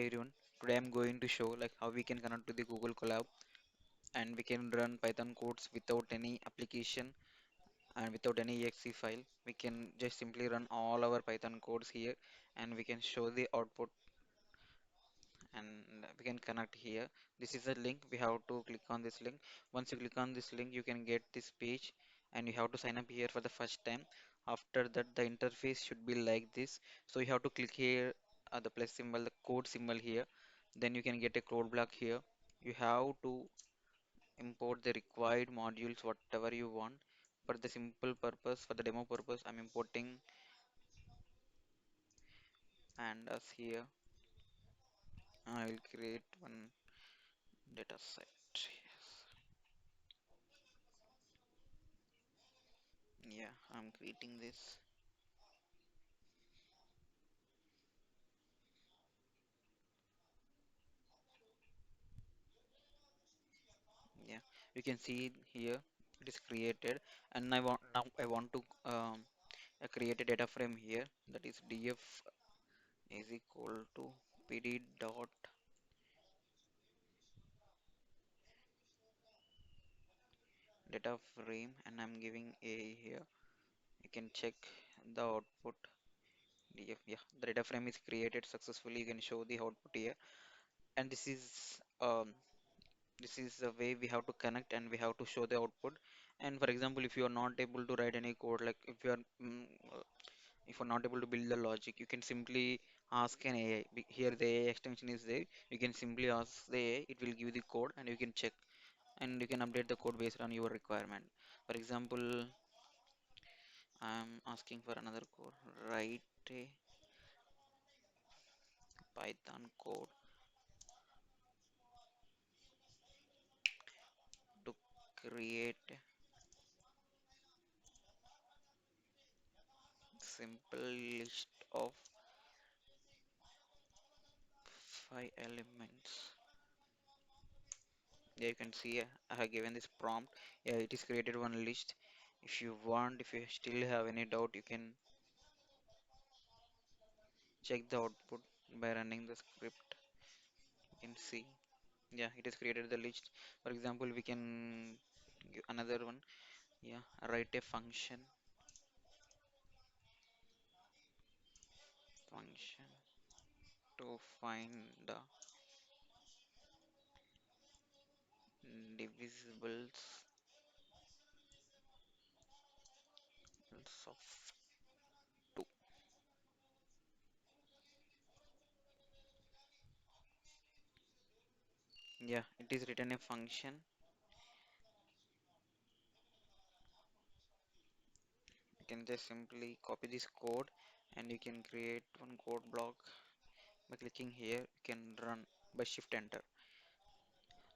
everyone. Today I'm going to show like how we can connect to the Google Colab and we can run Python codes without any application and without any exe file. We can just simply run all our Python codes here and we can show the output and we can connect here. This is a link. We have to click on this link. Once you click on this link, you can get this page and you have to sign up here for the first time. After that, the interface should be like this. So you have to click here the plus symbol, the code symbol here. Then you can get a code block here. You have to import the required modules, whatever you want. For the simple purpose, for the demo purpose, I'm importing pandas here. I will create one data set. Yes. Yeah, I'm creating this. Yeah, you can see it here. It is created, and I want to create a data frame here. That is df is equal to pd dot data frame, and I'm giving a here. You can check the output df. Yeah, the data frame is created successfully. You can show the output here, and this is the way we have to connect and we have to show the output. And for example, if you are not able to write any code, like uh, if you're not able to build the logic, you can simply ask an AI. Here the AI extension is there. You can simply ask the AI, it will give the code and you can check and you can update the code based on your requirement. For example, I'm asking for another code. Write a Python code to create a simple list of 5 elements. Yeah, you can see I have given this prompt. Yeah, it is created one list. If you want, if you still have any doubt, you can check the output by running the script. You can see, yeah, it has created the list. For example, we can give another one. Yeah, write a function to find the divisibles of 2. Yeah, it is written a function. You can just simply copy this code and you can create one code block by clicking here. You can run by shift enter.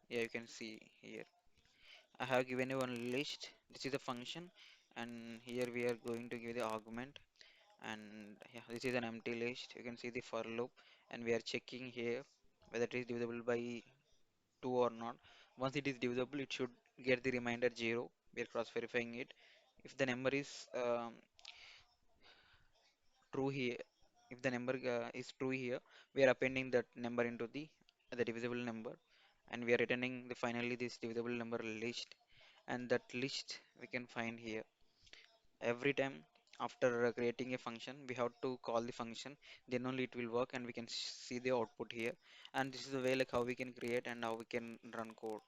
Yeah, you can see here. I have given you one list. This is a function, and here we are going to give the argument. And yeah, this is an empty list. You can see the for loop, and we are checking here whether it is divisible by 2 or not. Once it is divisible, it should get the reminder 0. We are cross verifying it. If the number is true here, if the number is true here, we are appending that number into the divisible number, and we are returning the finally this divisible number list, and that list we can find here. Every time after creating a function, we have to call the function, then only it will work and we can see the output here. And this is the way like how we can create and how we can run code.